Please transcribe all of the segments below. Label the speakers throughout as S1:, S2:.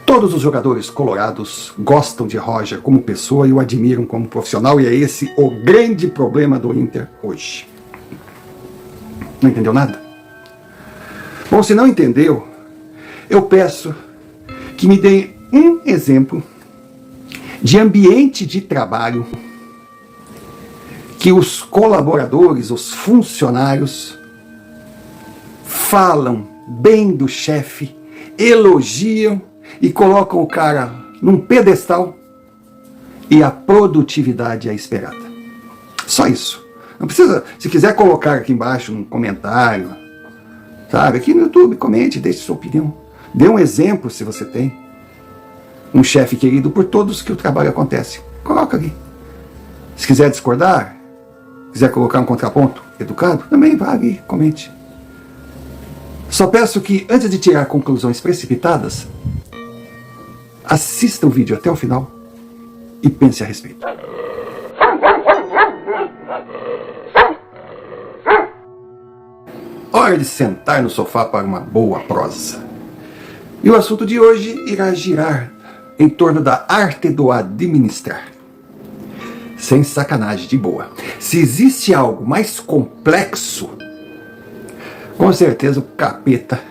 S1: Todos os jogadores colorados gostam de Roger como pessoa e o admiram como profissional, e é esse o grande problema do Inter hoje. Não entendeu nada? Bom, se não entendeu, eu peço que me deem um exemplo de ambiente de trabalho que os colaboradores, os funcionários, falam bem do chefe, elogiam e colocam o cara num pedestal e a produtividade é esperada. Só isso. Não precisa, se quiser colocar aqui embaixo um comentário, sabe, aqui no YouTube, comente, deixe sua opinião. Dê um exemplo se você tem. Um chefe querido por todos que o trabalho acontece. Coloca aqui. Se quiser discordar, quiser colocar um contraponto educado, também vá ali, comente. Só peço que, antes de tirar conclusões precipitadas, assista o vídeo até o final e pense a respeito. Hora de sentar no sofá para uma boa prosa. E o assunto de hoje irá girar em torno da arte do administrar. Sem sacanagem, de boa. Se existe algo mais complexo, com certeza o capeta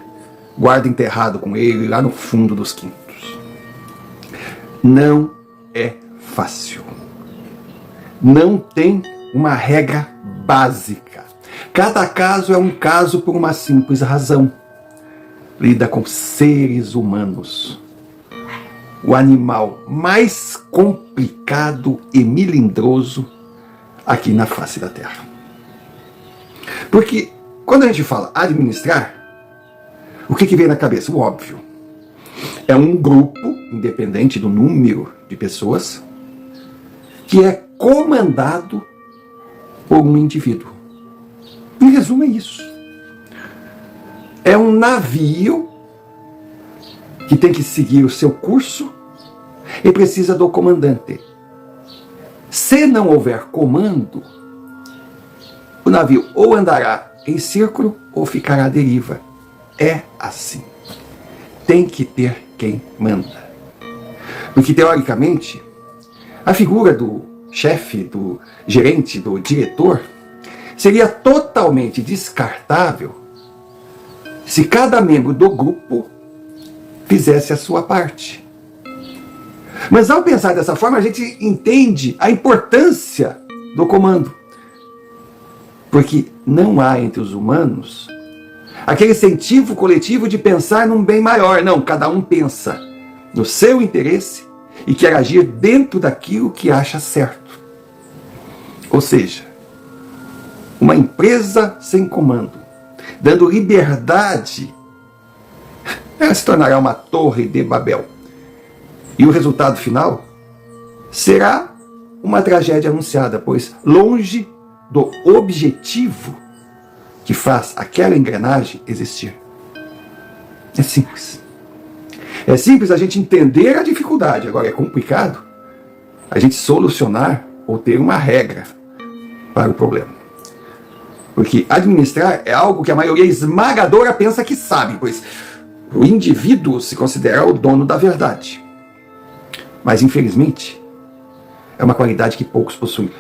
S1: guarda enterrado com ele lá no fundo dos quintos. Não é fácil. Não tem uma regra básica. Cada caso é um caso por uma simples razão. Lida com seres humanos. O animal mais complicado e melindroso aqui na face da Terra. Porque quando a gente fala administrar, o que vem na cabeça? O óbvio. É um grupo, independente do número de pessoas, que é comandado por um indivíduo. Em resumo, é isso. É um navio que tem que seguir o seu curso e precisa do comandante. Se não houver comando, o navio ou andará em círculo ou ficará à deriva. É assim. Tem que ter quem manda. Porque, teoricamente, a figura do chefe, do gerente, do diretor, seria totalmente descartável se cada membro do grupo fizesse a sua parte. Mas ao pensar dessa forma, a gente entende a importância do comando. Porque não há entre os humanos aquele incentivo coletivo de pensar num bem maior. Não, cada um pensa no seu interesse e quer agir dentro daquilo que acha certo. Ou seja, uma empresa sem comando, dando liberdade, ela se tornará uma torre de Babel. E o resultado final será uma tragédia anunciada, pois longe do objetivo que faz aquela engrenagem existir. É simples. É simples a gente entender a dificuldade. Agora é complicado a gente solucionar ou ter uma regra para o problema. Porque administrar é algo que a maioria esmagadora pensa que sabe, pois o indivíduo se considera o dono da verdade. Mas, infelizmente, é uma qualidade que poucos possuem.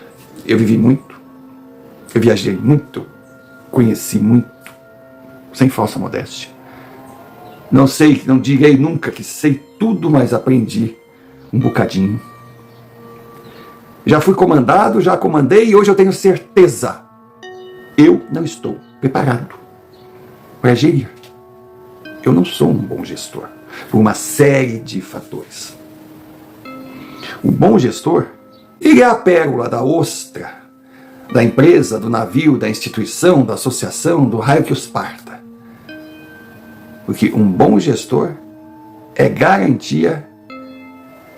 S1: Eu vivi muito, eu viajei muito, conheci muito, sem falsa modéstia. Não sei, não direi nunca que sei tudo, mas aprendi um bocadinho. Já fui comandado, já comandei e hoje eu tenho certeza. Eu não estou preparado para gerir. Eu não sou um bom gestor, por uma série de fatores. O bom gestor, ele é a pérola da ostra, da empresa, do navio, da instituição, da associação, do raio que os parta. Porque um bom gestor é garantia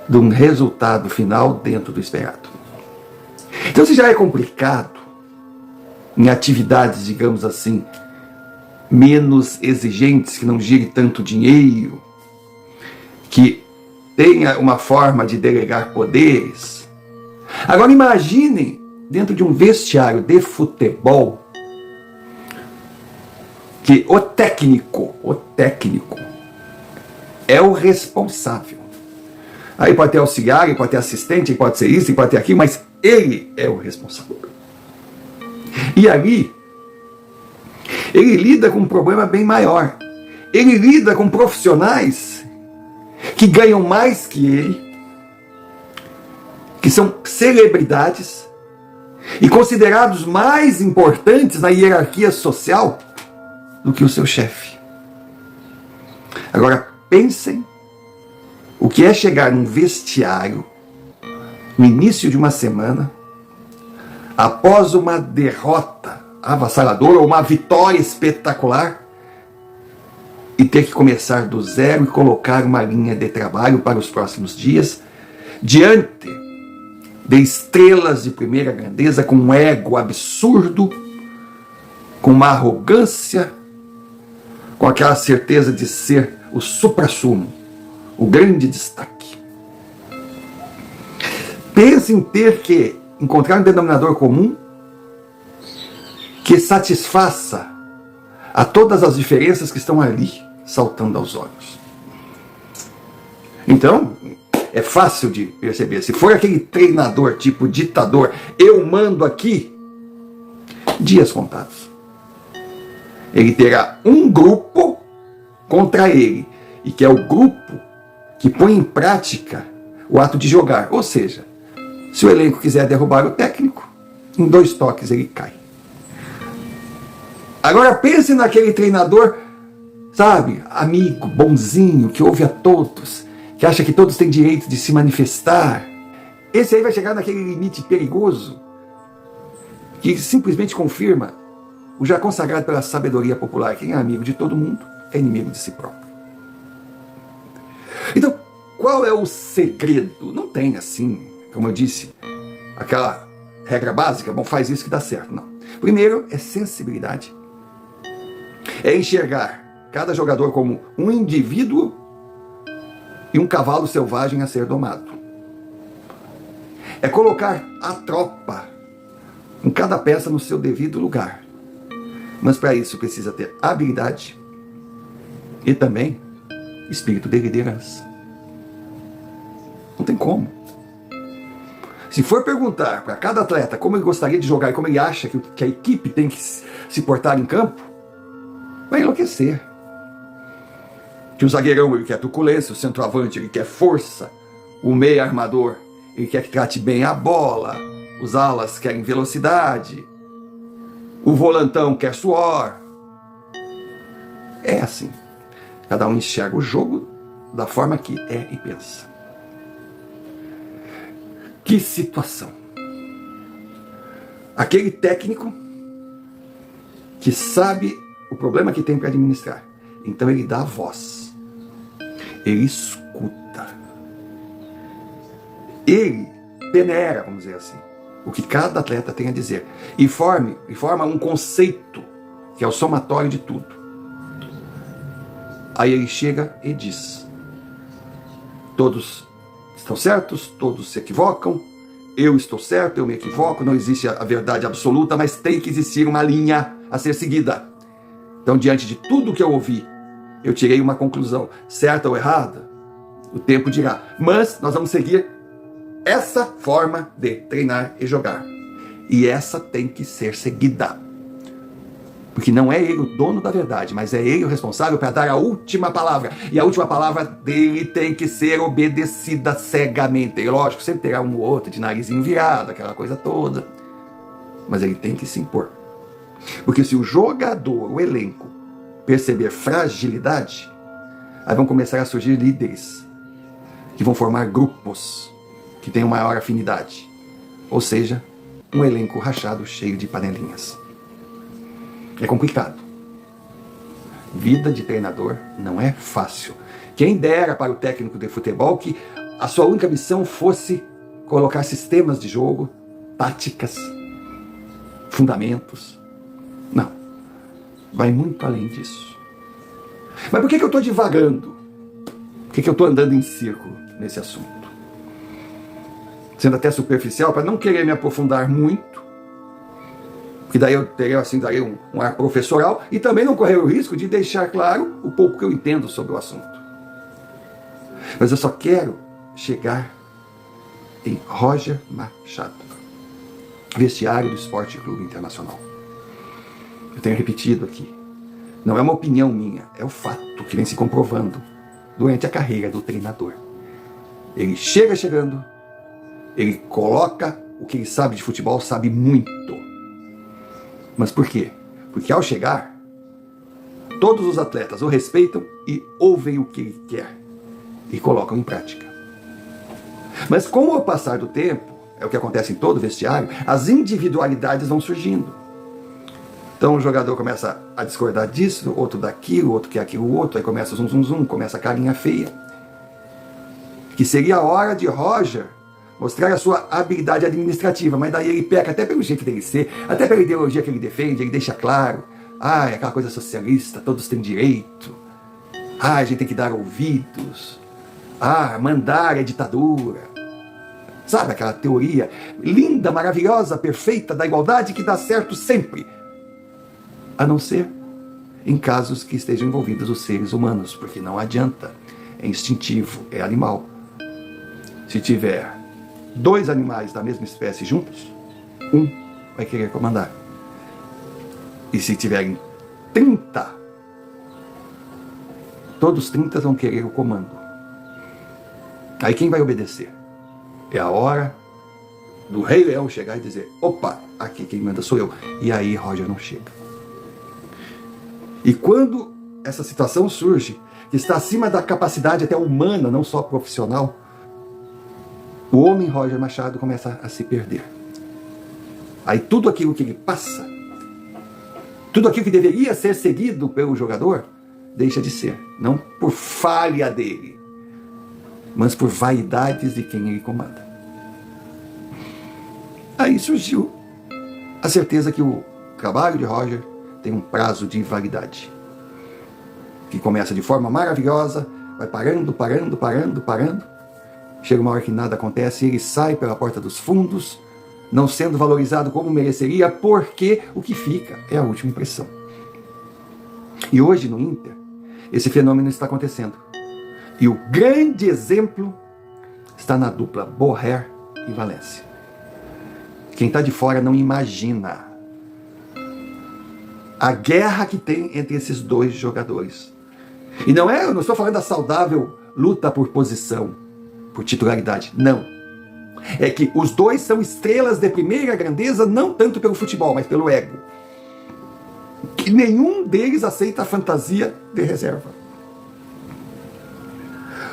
S1: de um resultado final dentro do esperado. Então, se já é complicado em atividades, digamos assim, menos exigentes, que não gire tanto dinheiro, que tenha uma forma de delegar poderes. Agora imaginem dentro de um vestiário de futebol que o técnico é o responsável. Aí pode ter auxiliar, ele pode ter assistente, ele pode ser isso, ele pode ter aquilo, mas ele é o responsável. E ali, ele lida com um problema bem maior. Ele lida com profissionais que ganham mais que ele, que são celebridades e considerados mais importantes na hierarquia social do que o seu chefe. Agora, pensem o que é chegar num vestiário no início de uma semana, após uma derrota avassaladora ou uma vitória espetacular, e ter que começar do zero e colocar uma linha de trabalho para os próximos dias, diante de estrelas de primeira grandeza, com um ego absurdo, com uma arrogância, com aquela certeza de ser o suprassumo, o grande destaque. Pense em ter que encontrar um denominador comum que satisfaça a todas as diferenças que estão ali, saltando aos olhos. Então, é fácil de perceber. Se for aquele treinador tipo ditador, eu mando aqui, dias contados. Ele terá um grupo contra ele, e que é o grupo que põe em prática o ato de jogar. Ou seja, se o elenco quiser derrubar o técnico, em 2 toques ele cai. Agora pense naquele treinador, sabe, amigo, bonzinho, que ouve a todos, que acha que todos têm direito de se manifestar. Esse aí vai chegar naquele limite perigoso que simplesmente confirma o já consagrado pela sabedoria popular: quem é amigo de todo mundo é inimigo de si próprio. Então, qual é o segredo? Não tem assim, como eu disse, aquela regra básica, bom, faz isso que dá certo. Não. Primeiro é sensibilidade. É enxergar cada jogador como um indivíduo e um cavalo selvagem a ser domado. É colocar a tropa com cada peça no seu devido lugar. Mas para isso precisa ter habilidade e também espírito de liderança. Não tem como. Se for perguntar para cada atleta como ele gostaria de jogar e como ele acha que a equipe tem que se portar em campo, vai enlouquecer. Que o zagueirão ele quer truculência, o centroavante ele quer força, o meia armador ele quer que trate bem a bola, os alas querem velocidade, o volantão quer suor. É assim. Cada um enxerga o jogo da forma que é e pensa. Que situação. Aquele técnico que sabe o problema que tem para administrar. Então ele dá voz. Ele escuta. Ele peneira, vamos dizer assim, o que cada atleta tem a dizer. E forma um conceito que é o somatório de tudo. Aí ele chega e diz: todos estão certos, todos se equivocam, eu estou certo, eu me equivoco, não existe a verdade absoluta, mas tem que existir uma linha a ser seguida. Então, diante de tudo que eu ouvi, eu tirei uma conclusão, certa ou errada, o tempo dirá. Mas nós vamos seguir essa forma de treinar e jogar. E essa tem que ser seguida. Porque não é ele o dono da verdade, mas é ele o responsável para dar a última palavra. E a última palavra dele tem que ser obedecida cegamente. E lógico, sempre terá um ou outro de narizinho virado, aquela coisa toda. Mas ele tem que se impor. Porque se o jogador, o elenco, perceber fragilidade, aí vão começar a surgir líderes que vão formar grupos que tenham maior afinidade. Ou seja, um elenco rachado cheio de panelinhas. É complicado. Vida de treinador não é fácil. Quem dera para o técnico de futebol que a sua única missão fosse colocar sistemas de jogo, táticas, fundamentos. Não. Vai muito além disso. Mas por que eu estou divagando? Por que eu estou andando em círculo nesse assunto? Sendo até superficial, para não querer me aprofundar muito, que daí eu teria assim, daria um ar professoral, e também não correr o risco de deixar claro o pouco que eu entendo sobre o assunto. Mas eu só quero chegar em Roger Machado, vestiário do Esporte Clube Internacional. Eu tenho repetido aqui, não é uma opinião minha, é o fato que vem se comprovando durante a carreira do treinador. Ele chega chegando, ele coloca o que ele sabe de futebol, sabe muito. Mas por quê? Porque ao chegar, todos os atletas o respeitam e ouvem o que ele quer e colocam em prática. Mas com o passar do tempo, é o que acontece em todo vestiário, as individualidades vão surgindo. Então o jogador começa a discordar disso, outro daquilo, outro quer aquilo outro, aí começa zum zum zum, começa a carinha feia. Que seria a hora de Roger mostrar a sua habilidade administrativa, mas daí ele peca até pelo jeito dele ser, até pela ideologia que ele defende, ele deixa claro, é aquela coisa socialista, todos têm direito, a gente tem que dar ouvidos, mandar é ditadura. Sabe aquela teoria linda, maravilhosa, perfeita da igualdade que dá certo sempre, a não ser em casos que estejam envolvidos os seres humanos, porque não adianta, é instintivo, é animal. Se tiver 2 animais da mesma espécie juntos, um vai querer comandar. E se tiverem 30, todos 30 vão querer o comando. Aí quem vai obedecer? É a hora do Rei Leão chegar e dizer, opa, aqui quem manda sou eu. E aí Roger não chega. E quando essa situação surge, que está acima da capacidade até humana, não só profissional, o homem Roger Machado começa a se perder. Aí tudo aquilo que ele passa, tudo aquilo que deveria ser seguido pelo jogador, deixa de ser. Não por falha dele, mas por vaidades de quem ele comanda. Aí surgiu a certeza que o trabalho de Roger tem um prazo de validade, que começa de forma maravilhosa, vai parando, chega uma hora que nada acontece, ele sai pela porta dos fundos, não sendo valorizado como mereceria, porque o que fica é a última impressão. E hoje no Inter, esse fenômeno está acontecendo. E o grande exemplo está na dupla Borré e Valência. Quem está de fora não imagina a guerra que tem entre esses 2 jogadores. E eu não estou falando da saudável luta por posição, por titularidade, não. É que os 2 são estrelas de primeira grandeza, não tanto pelo futebol, mas pelo ego. Que nenhum deles aceita a fantasia de reserva.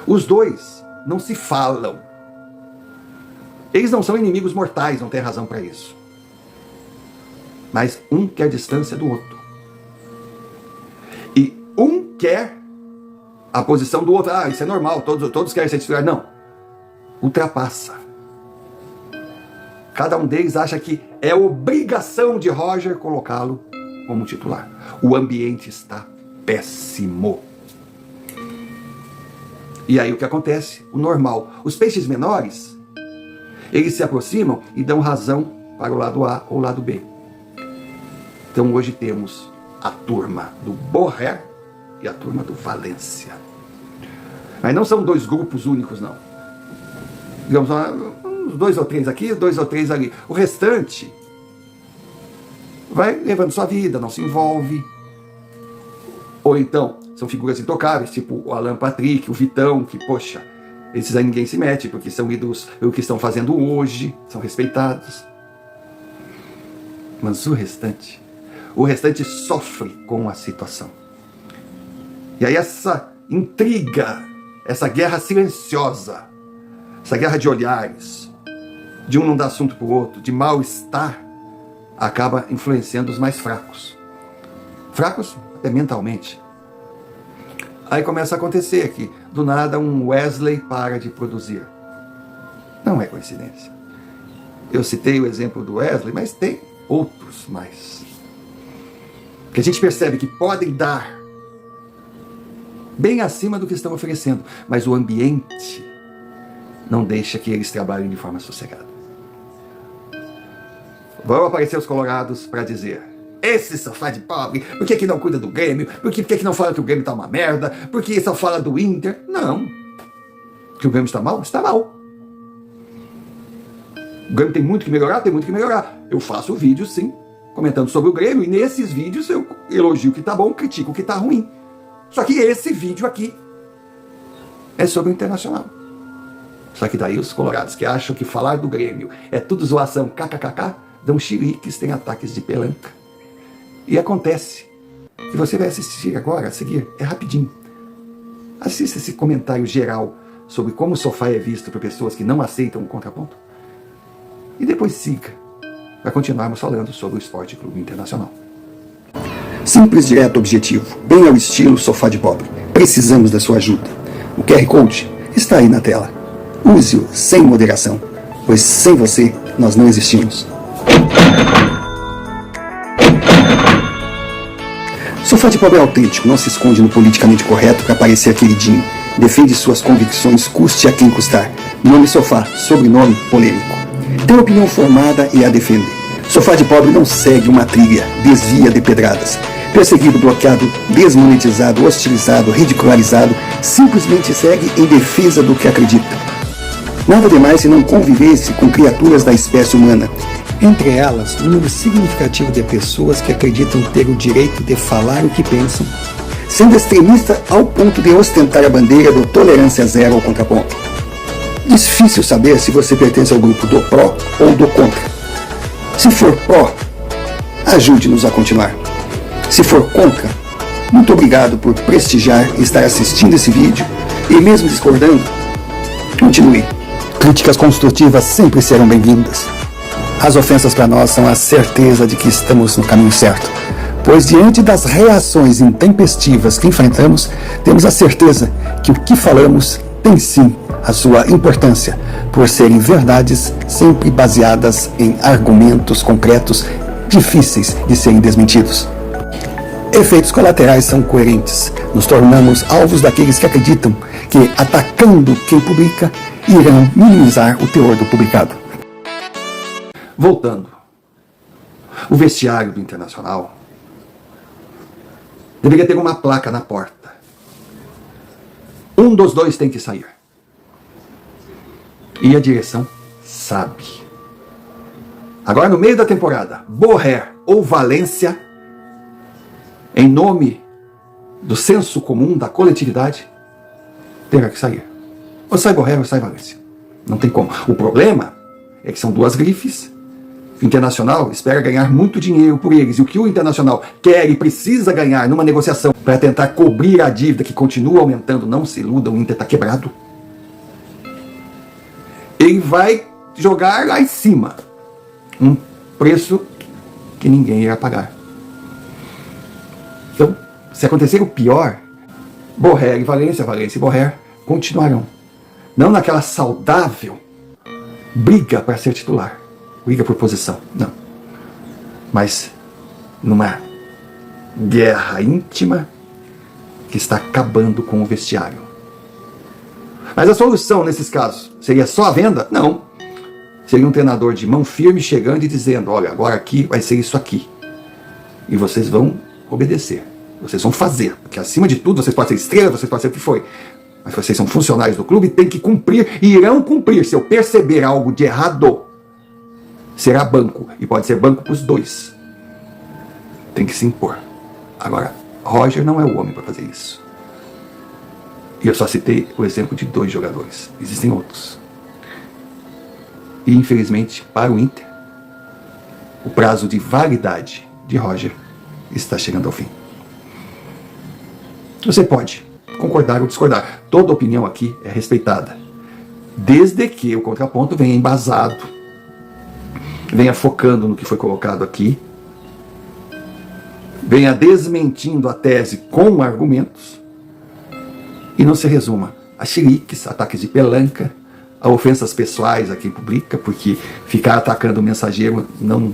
S1: Os 2 não se falam. Eles não são inimigos mortais, não tem razão para isso. Mas um quer distância do outro. E um quer a posição do outro. Isso é normal, todos querem ser titular. Não. Ultrapassa. Cada um deles acha que é obrigação de Roger colocá-lo como titular. O ambiente está péssimo. E aí o que acontece? O normal. Os peixes menores, eles se aproximam e dão razão para o lado A ou o lado B. Então hoje temos a turma do Borré e a turma do Valência. Mas não são 2 grupos únicos, não. Digamos, uns 2 ou 3 aqui, 2 ou 3 ali. O restante vai levando sua vida, não se envolve. Ou então, são figuras intocáveis, tipo o Alan Patrick, o Vitão, que, poxa, esses aí ninguém se mete, porque são ídolos pelo que estão fazendo hoje, são respeitados. Mas o restante sofre com a situação. E aí essa intriga, essa guerra silenciosa, essa guerra de olhares, de um não dar assunto para o outro, de mal-estar, acaba influenciando os mais fracos. Fracos até mentalmente. Aí começa a acontecer que, do nada, um Wesley para de produzir. Não é coincidência. Eu citei o exemplo do Wesley, mas tem outros mais. Que a gente percebe que podem dar bem acima do que estão oferecendo, mas o ambiente não deixa que eles trabalhem de forma sossegada. Vão aparecer os colorados para dizer: esse sofá de pobre, por que não cuida do Grêmio? Por que não fala que o Grêmio tá uma merda? Por que só fala do Inter? Não. Que o Grêmio está mal? Está mal. O Grêmio tem muito que melhorar? Tem muito que melhorar. Eu faço vídeos, sim, comentando sobre o Grêmio, e nesses vídeos eu elogio o que está bom, critico o que está ruim. Só que esse vídeo aqui é sobre o Internacional. Só que daí os colorados que acham que falar do Grêmio é tudo zoação, kkkk, dão chiliques, tem ataques de pelanca. E acontece que você vai assistir agora, a seguir, é rapidinho. Assista esse comentário geral sobre como o sofá é visto por pessoas que não aceitam o contraponto. E depois siga, para continuarmos falando sobre o Esporte Clube Internacional. Simples, direto, objetivo, bem ao estilo sofá de pobre. Precisamos da sua ajuda. O QR Code está aí na tela. Use-o sem moderação, pois sem você nós não existimos. Sofá de pobre é autêntico, não se esconde no politicamente correto para parecer queridinho. Defende suas convicções, custe a quem custar. Nome sofá, sobrenome polêmico. Tem opinião formada e a defender. Sofá de pobre não segue uma trilha, desvia de pedradas. Perseguido, bloqueado, desmonetizado, hostilizado, ridicularizado, simplesmente segue em defesa do que acredita. Nada demais se não convivesse com criaturas da espécie humana. Entre elas, um número significativo de pessoas que acreditam ter o direito de falar o que pensam, sendo extremista ao ponto de ostentar a bandeira do tolerância zero ao contraponto. Difícil saber se você pertence ao grupo do pró ou do contra. Se for pró, ajude-nos a continuar. Se for contra, muito obrigado por prestigiar e estar assistindo esse vídeo, e mesmo discordando, continue. Críticas construtivas sempre serão bem-vindas. As ofensas para nós são a certeza de que estamos no caminho certo, pois diante das reações intempestivas que enfrentamos, temos a certeza que o que falamos tem sim a sua importância, por serem verdades sempre baseadas em argumentos concretos, difíceis de serem desmentidos. Efeitos colaterais são coerentes. Nos tornamos alvos daqueles que acreditam que, atacando quem publica, irão minimizar o teor do publicado. Voltando, o vestiário do Internacional deveria ter uma placa na porta. Um dos dois tem que sair. E a direção sabe. Agora, no meio da temporada, Borré ou Valência, em nome do senso comum, da coletividade, terá que sair. Ou sai Borré ou sai Valência. Não tem como. O problema é que são duas grifes. O Internacional espera ganhar muito dinheiro por eles. E o que o Internacional quer e precisa ganhar numa negociação para tentar cobrir a dívida que continua aumentando, não se iludam, o Inter está quebrado. Ele vai jogar lá em cima um preço que ninguém irá pagar. Então, se acontecer o pior, Borré e Valência, Valência e Borré continuarão. Não naquela saudável briga para ser titular, briga por posição, não. Mas numa guerra íntima que está acabando com o vestiário. Mas a solução nesses casos seria só a venda? Não. Seria um treinador de mão firme chegando e dizendo: olha, agora aqui vai ser isso aqui. E vocês vão obedecer. Vocês vão fazer. Porque acima de tudo, vocês podem ser estrela, vocês podem ser o que foi. Mas vocês são funcionários do clube e têm que cumprir e irão cumprir. Se eu perceber algo de errado, será banco. E pode ser banco para os dois. Tem que se impor. Agora, Roger não é o homem para fazer isso. E eu só citei o exemplo de 2 jogadores. Existem outros. E infelizmente, para o Inter, o prazo de validade de Roger está chegando ao fim. Você pode concordar ou discordar. Toda opinião aqui é respeitada. Desde que o contraponto venha embasado, venha focando no que foi colocado aqui, venha desmentindo a tese com argumentos, e não se resuma a chiliques, ataques de pelanca, a ofensas pessoais a quem publica, porque ficar atacando o mensageiro não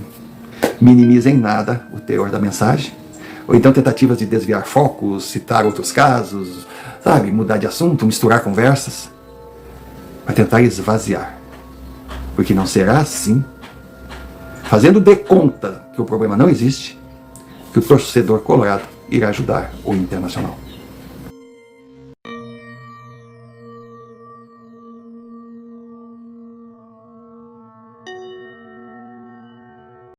S1: minimiza em nada o teor da mensagem. Ou então tentativas de desviar focos, citar outros casos, sabe, mudar de assunto, misturar conversas, para tentar esvaziar. Porque não será assim, fazendo de conta que o problema não existe, que o torcedor colorado irá ajudar o Internacional.